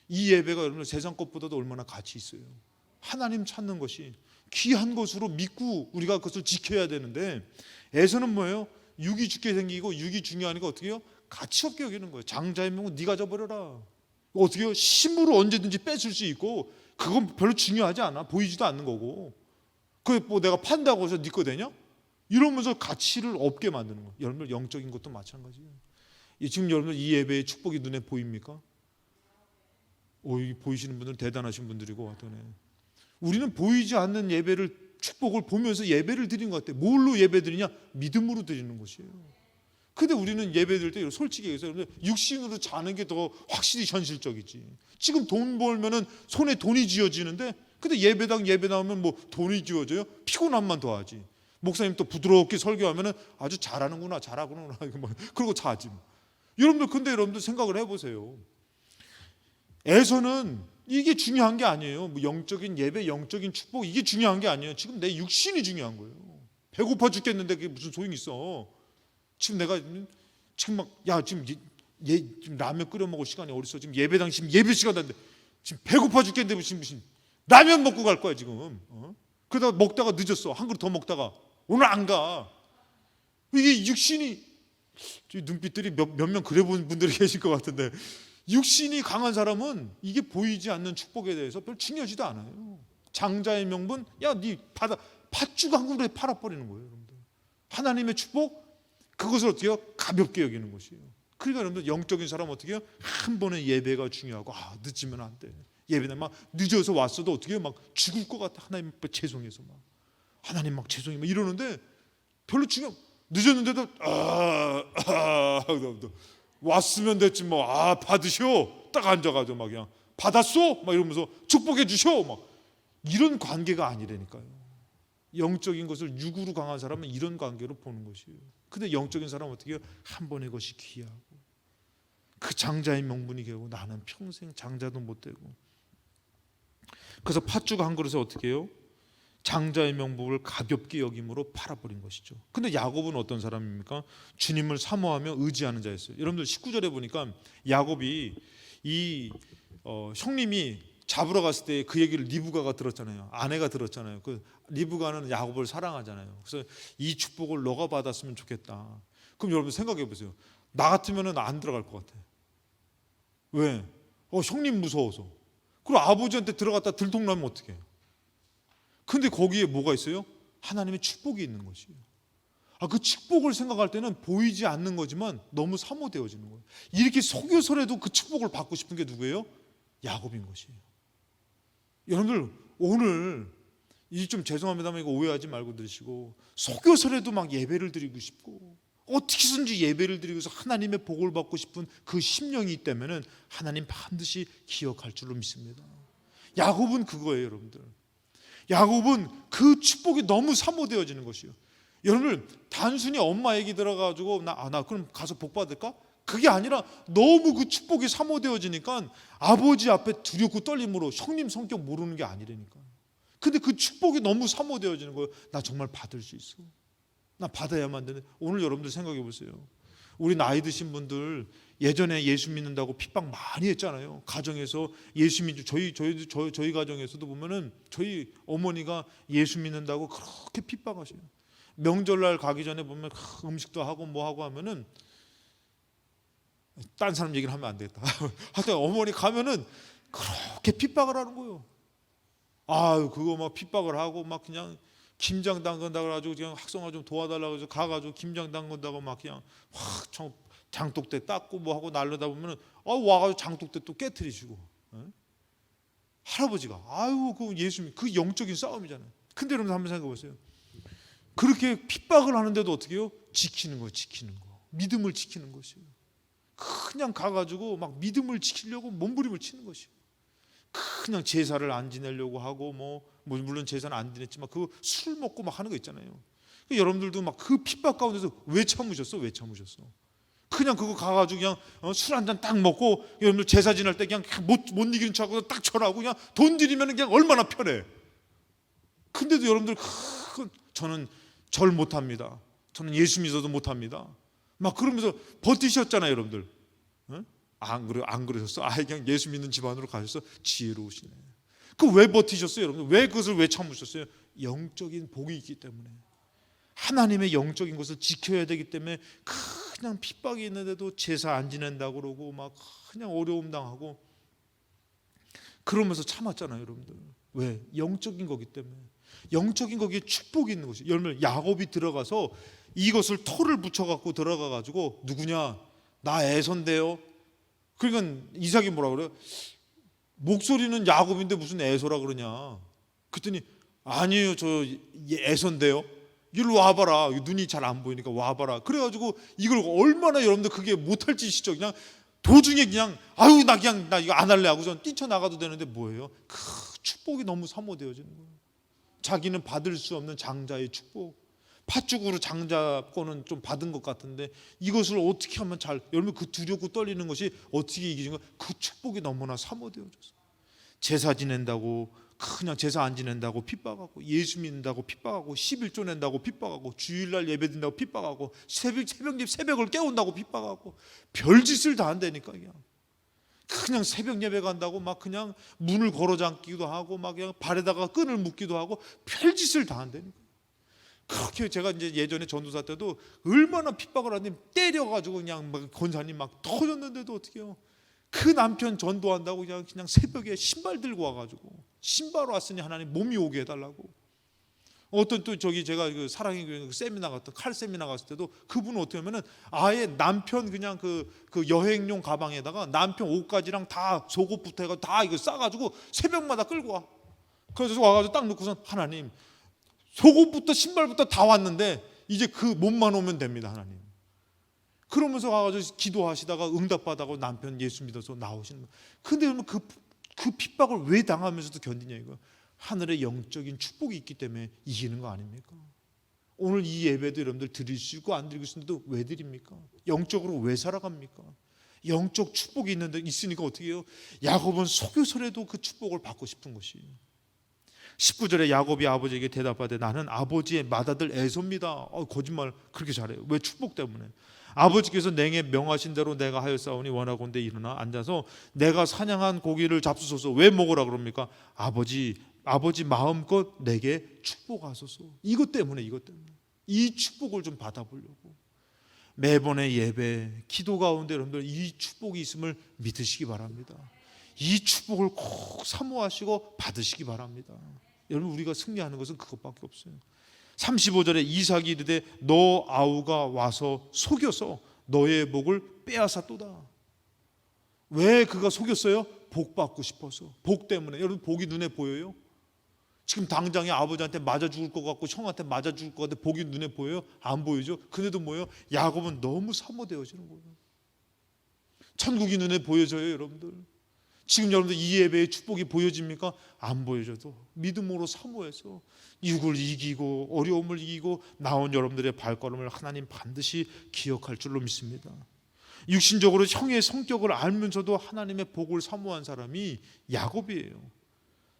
이 예배가 여러분 세상 것보다도 얼마나 가치 있어요. 하나님 찾는 것이 귀한 것으로 믿고 우리가 그것을 지켜야 되는데 에서는 뭐예요? 육이 죽게 생기고 육이 중요하니까 어떻게 해요? 가치 없게 여기는 거예요. 장자의 명은 네가 져버려라. 어떻게 해요? 힘으로 언제든지 뺏을 수 있고 그건 별로 중요하지 않아. 보이지도 않는 거고. 그게 내가 판다고 해서 네 거 되냐? 이러면서 가치를 없게 만드는 거예요. 여러분들 영적인 것도 마찬가지예요. 지금 여러분들 이 예배의 축복이 눈에 보입니까? 이 보이시는 분들은 대단하신 분들이고 어떠네. 우리는 보이지 않는 예배를 축복을 보면서 예배를 드리는 것 같아요. 뭘로 예배 드리냐? 믿음으로 드리는 것이에요. 근데 우리는 예배 드릴 때 솔직히 얘기해서 육신으로 자는 게 더 확실히 현실적이지. 지금 돈 벌면은 손에 돈이 쥐어지는데 근데 예배당 예배 나오면 뭐 돈이 쥐어져요? 피곤함만 더하지. 목사님 또 부드럽게 설교하면은 아주 잘하는구나 잘하구나 그러고 자지. 여러분들 근데 여러분들 생각을 해보세요. 에서는 이게 중요한 게 아니에요. 뭐 영적인 예배, 영적인 축복 이게 중요한 게 아니에요. 지금 내 육신이 중요한 거예요. 배고파 죽겠는데 그게 무슨 소용이 있어. 지금 내가 지금 막 지금 지금 라면 끓여 먹을 시간이 어딨어. 지금 예배당 지금 예배 시간 됐는데 지금 배고파 죽겠는데 무슨 라면 먹고 갈 거야 지금. 그러다가 먹다가 늦었어. 한 그릇 더 먹다가 오늘 안 가. 이게 육신이 눈빛들이 몇 명 그래 본 분들이 계실 것 같은데 육신이 강한 사람은 이게 보이지 않는 축복에 대해서 별 중요하지도 않아요. 장자의 명분 네 팥죽 한 그릇에 팔아버리는 거예요. 여러분들. 하나님의 축복 그것을 어떻게 해요? 가볍게 여기는 것이에요. 그러니까 여러분들 영적인 사람은 어떻게 해요? 한 번의 예배가 중요하고 늦으면 안 돼. 예배는 막 늦어서 왔어도 어떻게 해요? 막 죽을 것 같아. 하나님 죄송해서 막 하나님 막 죄송해 막 이러는데 별로 늦었는데도 왔으면 됐지 뭐 받으셔 딱 앉아가지고 막 그냥 받았어 막 이러면서 축복해 주셔 막 이런 관계가 아니라니까요. 영적인 것을 육으로 강한 사람은 이런 관계로 보는 것이에요. 근데 영적인 사람은 어떻게 해요? 한 번의 것이 귀하고 그 장자의 명분이 되고 나는 평생 장자도 못 되고 그래서 팥죽 한 그릇에 어떻게 해요? 장자의 명분을 가볍게 여김으로 팔아버린 것이죠. 근데 야곱은 어떤 사람입니까? 주님을 사모하며 의지하는 자였어요. 여러분들 19절에 보니까 야곱이 형님이 잡으러 갔을 때 그 얘기를 리브가가 들었잖아요. 아내가 들었잖아요. 그 리브가는 야곱을 사랑하잖아요. 그래서 이 축복을 너가 받았으면 좋겠다. 그럼 여러분 생각해 보세요. 나 같으면 안 들어갈 것 같아. 왜? 형님 무서워서. 그리고 아버지한테 들어갔다 들통나면 어떡해? 근데 거기에 뭐가 있어요? 하나님의 축복이 있는 것이에요. 그 축복을 생각할 때는 보이지 않는 거지만 너무 사모되어지는 거예요. 이렇게 속여서라도 그 축복을 받고 싶은 게 누구예요? 야곱인 것이에요. 여러분들 오늘 이 좀 죄송합니다만 이거 오해하지 말고 들으시고 속여서라도 막 예배를 드리고 싶고 어떻게든지 예배를 드리고서 하나님의 복을 받고 싶은 그 심령이 있다면 하나님 반드시 기억할 줄로 믿습니다. 야곱은 그거예요. 여러분들 야곱은 그 축복이 너무 사모되어지는 것이에요. 여러분들 단순히 엄마 얘기 들어가지고 나 그럼 가서 복 받을까? 그게 아니라 너무 그 축복이 사모되어지니까 아버지 앞에 두렵고 떨림으로 형님 성격 모르는 게 아니라니까. 근데 그 축복이 너무 사모되어지는 거예요. 나 정말 받을 수 있어. 나 받아야만 되네. 오늘 여러분들 생각해 보세요. 우리 나이 드신 분들 예전에 예수 믿는다고 핍박 많이 했잖아요. 가정에서 예수 믿는 저희 가정에서도 보면은 저희 어머니가 예수 믿는다고 그렇게 핍박하셔요. 명절날 가기 전에 보면 음식도 하고 뭐 하고 하면은 딴 사람 얘기를 하면 안 되겠다. 하여튼 어머니 가면은 그렇게 핍박을 하는 거예요. 그거 막 핍박을 하고 막 그냥 김장 담근다고 해가지고 그냥 학생아 좀 도와달라고 해서 가가지고 김장 담근다고 막 그냥 확 장독대 닦고 뭐 하고 날려다 보면은 와가지고 장독대 또 깨트리시고 할아버지가 그 예수님 그 영적인 싸움이잖아요. 근데 여러분 한번 생각해 보세요. 그렇게 핍박을 하는데도 어떻게 해요? 지키는 거 믿음을 지키는 것이에요. 그냥 가가지고 막 믿음을 지키려고 몸부림을 치는 것이에요. 그냥 제사를 안 지내려고 하고 뭐 물론 제사는 안 지냈지만 그 술 먹고 막 하는 거 있잖아요. 여러분들도 막 그 핍박 가운데서 왜 참으셨어? 그냥 그거 가가지고 그냥 술 한 잔 딱 먹고 여러분들 제사 지낼 때 그냥 못 이기는 척하고 딱 절하고 그냥 돈 드리면 그냥 얼마나 편해. 근데도 여러분들 저는 절 못합니다. 저는 예수 믿어도 못합니다. 막 그러면서 버티셨잖아요, 여러분들. 안 그러셨어? 그냥 예수 믿는 집안으로 가셔서 지혜로우시네. 왜 버티셨어요, 여러분들? 왜 그것을 왜 참으셨어요? 영적인 복이 있기 때문에. 하나님의 영적인 것을 지켜야 되기 때문에 그냥 핍박이 있는데도 제사 안 지낸다고 그러고 막 그냥 어려움 당하고 그러면서 참았잖아요, 여러분들. 왜? 영적인 거기 때문에. 영적인 거기에 축복이 있는 것이. 여러분 야곱이 들어가서 이것을 토를 붙여 갖고 들어가 가지고 누구냐? 나 에서인데요. 그러니까 이삭이 뭐라 그래요? 목소리는 야곱인데 무슨 에서라 그러냐? 그랬더니 아니에요, 저 에서인데요. 이리로 와봐라. 눈이 잘 안 보이니까 와봐라. 그래가지고 이걸 얼마나 여러분들 그게 못할 짓이죠. 그냥 도중에 그냥 아유 나 이거 안 할래 하고 전 뛰쳐나가도 되는데 뭐예요? 그 축복이 너무 사모되어지는 거예요. 자기는 받을 수 없는 장자의 축복. 팥죽으로 장자권은 좀 받은 것 같은데 이것을 어떻게 하면 잘, 여러분 그 두렵고 떨리는 것이 어떻게 이기는 거예요? 그 축복이 너무나 사모되어져서 제사 지낸다고 그냥 제사 안 지낸다고 핍박하고, 예수 믿는다고 핍박하고, 11조 낸다고 핍박하고, 주일날 예배드린다고 핍박하고, 새벽을 깨운다고 핍박하고, 별짓을 다 한다니까. 그냥 새벽 예배 간다고 막 그냥 문을 걸어 잠기도 하고 막 그냥 발에다가 끈을 묶기도 하고 별짓을 다 한다니까. 그렇게 제가 이제 예전에 전도사 때도 얼마나 핍박을 하니 때려가지고 그냥 막 권사님 막 터졌는데도 어떻게 해요? 그 남편 전도한다고 그냥 새벽에 신발 들고 와가지고 신발 왔으니 하나님 몸이 오게 해달라고. 어떤 또 저기 제가 그 사랑의 교회 세미나 갔다 칼 세미나 갔을 때도 그분은 어떻게 하면은 아예 남편 그냥 그 여행용 가방에다가 남편 옷까지랑 다 속옷부터 해가 다 이거 싸가지고 새벽마다 끌고 와. 그래서 와가지고 딱 놓고선 하나님 속옷부터 신발부터 다 왔는데 이제 그 몸만 오면 됩니다 하나님. 그러면서 가가지고 기도하시다가 응답받아고 남편 예수 믿어서 나오시는 거예요. 근데 그 핍박을 왜 당하면서도 견디냐 이거. 하늘의 영적인 축복이 있기 때문에 이기는 거 아닙니까? 오늘 이 예배도 여러분들 드릴 수 있고 안 드리고 있는데도 왜 드립니까? 영적으로 왜 살아갑니까? 영적 축복이 있으니까 어떻게 해요? 야곱은 속여서라도 그 축복을 받고 싶은 것이에요. 19절에 야곱이 아버지에게 대답하되 나는 아버지의 맏아들 에서입니다. 거짓말 그렇게 잘해요. 왜? 축복 때문에. 아버지께서 내게 명하신 대로 내가 하였사오니 원하건대 일어나 앉아서 내가 사냥한 고기를 잡수소서. 왜 먹으라 그럽니까? 아버지 마음껏 내게 축복하소서. 이것 때문에 이 축복을 좀 받아보려고 매번의 예배 기도 가운데 여러분들 이 축복이 있음을 믿으시기 바랍니다. 이 축복을 꼭 사모하시고 받으시기 바랍니다. 여러분 우리가 승리하는 것은 그것밖에 없어요. 35절에 이삭이 이르되 너 아우가 와서 속여서 너의 복을 빼앗았도다. 왜 그가 속였어요? 복 받고 싶어서. 복 때문에. 여러분 복이 눈에 보여요? 지금 당장에 아버지한테 맞아 죽을 것 같고 형한테 맞아 죽을 것 같은데 복이 눈에 보여요? 안 보이죠? 근데도 뭐예요? 야곱은 너무 사모되어지는 거예요. 천국이 눈에 보여져요 여러분들. 지금 여러분들 이 예배의 축복이 보여집니까? 안 보여져도 믿음으로 사모해서 육을 이기고 어려움을 이기고 나온 여러분들의 발걸음을 하나님 반드시 기억할 줄로 믿습니다. 육신적으로 형의 성격을 알면서도 하나님의 복을 사모한 사람이 야곱이에요.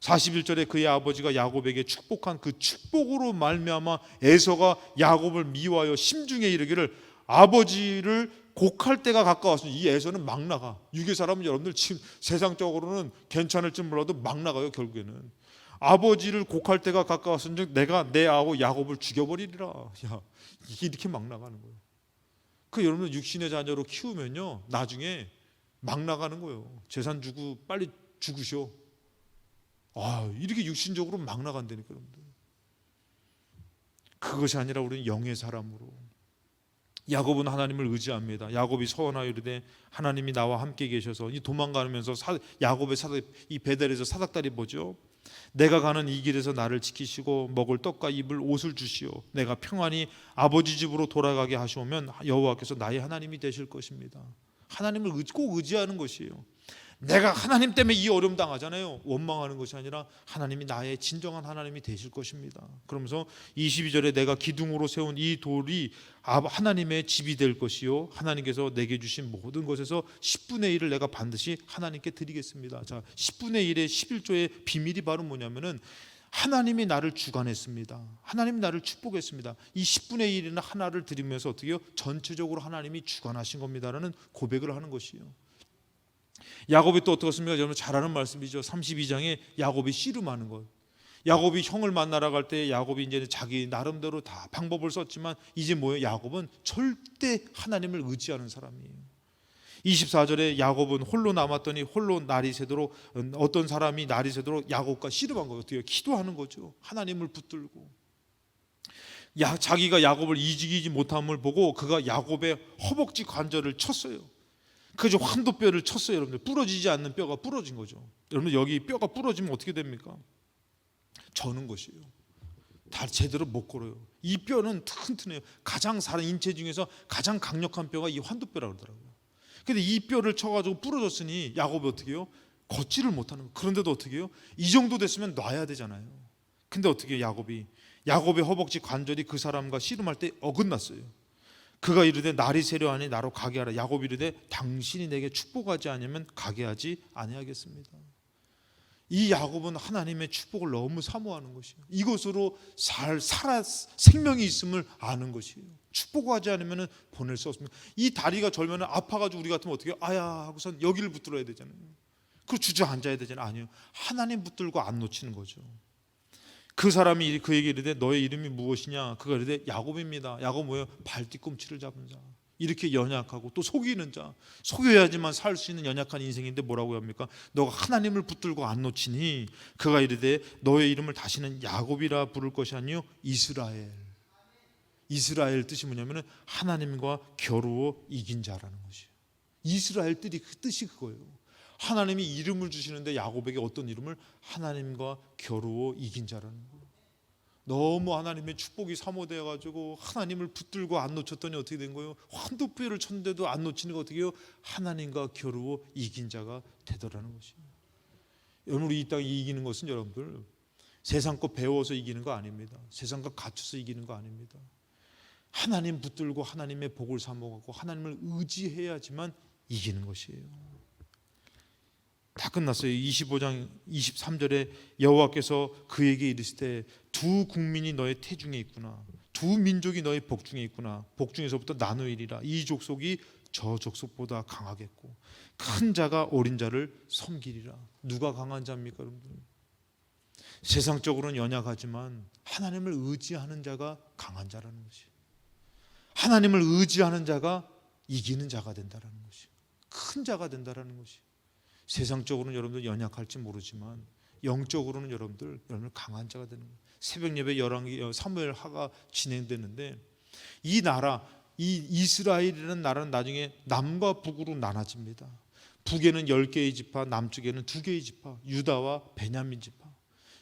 41절에 그의 아버지가 야곱에게 축복한 그 축복으로 말미암아 에서가 야곱을 미워하여 심중에 이르기를 아버지를 곡할 때가 가까웠으니 이 에서는 막 나가. 유괴 사람은 여러분들 지금 세상적으로는 괜찮을지 몰라도 막 나가요. 결국에는 아버지를 곡할 때가 가까웠은즉 내가 내 아우 야곱을 죽여버리리라. 야, 이게 이렇게 막 나가는 거예요. 그 여러분 육신의 자녀로 키우면요 나중에 막 나가는 거예요. 재산 주고 빨리 죽으셔. 이렇게 육신적으로 막 나간다니까 여러분들. 그것이 아니라 우리는 영의 사람으로. 야곱은 하나님을 의지합니다. 야곱이 서원하여 이르되 하나님이 나와 함께 계셔서 이 도망가면서 야곱의 이 베델에서 사닥다리 보죠. 내가 가는 이 길에서 나를 지키시고 먹을 떡과 입을 옷을 주시오. 내가 평안히 아버지 집으로 돌아가게 하시오면 여호와께서 나의 하나님이 되실 것입니다. 하나님을 꼭 의지하는 것이에요. 내가 하나님 때문에 이 어려움 당하잖아요. 원망하는 것이 아니라 하나님이 나의 진정한 하나님이 되실 것입니다. 그러면서 22절에 내가 기둥으로 세운 이 돌이 하나님의 집이 될 것이요 하나님께서 내게 주신 모든 것에서 10분의 1을 내가 반드시 하나님께 드리겠습니다. 자, 10분의 1의 11조의 비밀이 바로 뭐냐면은 하나님이 나를 주관했습니다. 하나님이 나를 축복했습니다. 이 10분의 1이나 하나를 드리면서 어떻게 해요? 전체적으로 하나님이 주관하신 겁니다라는 고백을 하는 것이에요. 야곱이 또 어떻습니까? 여러분 잘 아는 말씀이죠. 32장에 야곱이 씨름하는 것. 야곱이 형을 만나러 갈 때 야곱이 이제 자기 나름대로 다 방법을 썼지만 이제 뭐예요? 야곱은 절대 하나님을 의지하는 사람이에요. 24절에 야곱은 홀로 남았더니 홀로 날이 새도록 어떤 사람이 날이 새도록 야곱과 씨름한 거예요. 어떻게 기도하는 거죠. 하나님을 붙들고 자기가 야곱을 이기지 못함을 보고 그가 야곱의 허벅지 관절을 쳤어요. 그저 환도뼈를 쳤어요. 여러분들 부러지지 않는 뼈가 부러진 거죠. 여러분들 여기 뼈가 부러지면 어떻게 됩니까? 저는 것이에요. 다 제대로 못 걸어요. 이 뼈는 튼튼해요. 가장 사람 인체 중에서 가장 강력한 뼈가 이 환도뼈라고 그러더라고요. 근데 이 뼈를 쳐가지고 부러졌으니 야곱이 어떻게 해요? 걷지를 못하는 거예요. 그런데도 어떻게 해요? 이 정도 됐으면 놔야 되잖아요. 근데 어떻게 해요? 야곱의 허벅지 관절이 그 사람과 씨름할 때 어긋났어요. 그가 이르되 날이 세려하니 나로 가게 하라. 야곱이 이르되 당신이 내게 축복하지 않으면 가게 하지 아니하겠습니다. 이 야곱은 하나님의 축복을 너무 사모하는 것이에요. 이것으로 생명이 있음을 아는 것이에요. 축복하지 않으면 보낼 수 없습니다. 이 다리가 절면 아파가지고 우리 같으면 어떻게 해요? 아야 하고선 여기를 붙들어야 되잖아요. 그 주저앉아야 되잖아요. 아니요, 하나님 붙들고 안 놓치는 거죠. 그 사람이 그에게 이르되 너의 이름이 무엇이냐? 그가 이르되 야곱입니다. 야곱 뭐예요? 발뒤꿈치를 잡은 자. 이렇게 연약하고 또 속이는 자, 속여야지만 살 수 있는 연약한 인생인데 뭐라고 합니까? 너가 하나님을 붙들고 안 놓치니 그가 이르되 너의 이름을 다시는 야곱이라 부를 것이 아니요 이스라엘. 이스라엘 뜻이 뭐냐면 하나님과 겨루어 이긴 자라는 것이에요. 이스라엘 뜻이 그거예요. 하나님이 이름을 주시는데 야곱에게 어떤 이름을? 하나님과 겨루어 이긴 자라는 거예요. 너무 하나님의 축복이 사모되어 가지고 하나님을 붙들고 안 놓쳤더니 어떻게 된 거예요? 환도뼈를 쳤는데도 안 놓치는 거 어떻게 해요? 하나님과 겨루어 이긴 자가 되더라는 것이에요. 여러분, 우리 이 땅에 이기는 것은 여러분들 세상 거 배워서 이기는 거 아닙니다. 세상 거 갖춰서 이기는 거 아닙니다. 하나님 붙들고 하나님의 복을 사모하고 하나님을 의지해야지만 이기는 것이에요. 다 끝났어요. 25장 23절에 여호와께서 그에게 이르시되 두 국민이 너의 태중에 있구나. 두 민족이 너의 복중에 있구나. 복중에서부터 나누이리라. 이 족속이 저 족속보다 강하겠고 큰 자가 어린 자를 섬기리라. 누가 강한 자입니까, 여러분들? 세상적으로는 연약하지만 하나님을 의지하는 자가 강한 자라는 것이에요. 하나님을 의지하는 자가 이기는 자가 된다는 것이에요. 큰 자가 된다는 것이에요. 세상적으로는 여러분들 연약할지 모르지만 영적으로는 여러분들 강한 자가 되는 거예요. 새벽 예배 사무엘 하가 진행되는데 이 나라, 이 이스라엘이라는 나라는 나중에 남과 북으로 나눠집니다. 북에는 10개의 지파, 남쪽에는 2개의 지파, 유다와 베냐민 지파.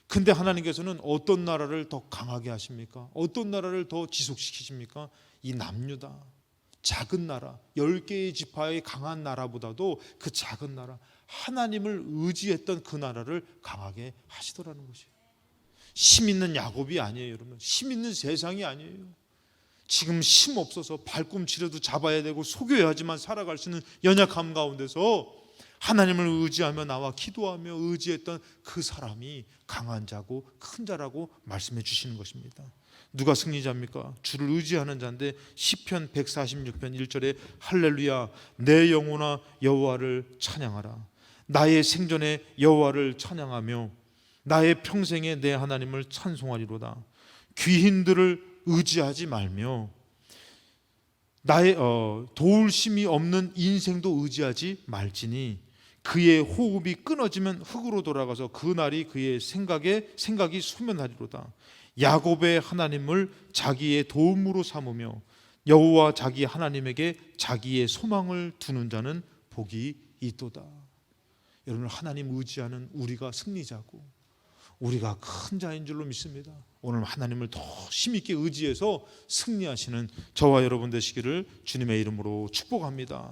근데 하나님께서는 어떤 나라를 더 강하게 하십니까? 어떤 나라를 더 지속시키십니까? 이 남유다, 작은 나라, 10개의 지파의 강한 나라보다도 그 작은 나라, 하나님을 의지했던 그 나라를 강하게 하시더라는 것이에요. 힘 있는 야곱이 아니에요, 여러분. 힘 있는 세상이 아니에요. 지금 힘 없어서 발꿈치라도 잡아야 되고 속여야지만 살아갈 수 있는 연약함 가운데서 하나님을 의지하며 나와 기도하며 의지했던 그 사람이 강한 자고 큰 자라고 말씀해 주시는 것입니다. 누가 승리자입니까? 주를 의지하는 자인데 시편 146편 1절에 할렐루야 내 영혼아 여호와를 찬양하라. 나의 생전에 여호와를 찬양하며 나의 평생에 내 하나님을 찬송하리로다. 귀인들을 의지하지 말며 나의 도울 힘이 없는 인생도 의지하지 말지니 그의 호흡이 끊어지면 흙으로 돌아가서 그 날이 그의 생각이 소멸하리로다. 야곱의 하나님을 자기의 도움으로 삼으며 여호와 자기 하나님에게 자기의 소망을 두는 자는 복이 있도다. 여러분, 하나님 의지하는 우리가 승리자고 우리가 큰 자인 줄로 믿습니다. 오늘 하나님을 더 힘있게 의지해서 승리하시는 저와 여러분 되시기를 주님의 이름으로 축복합니다.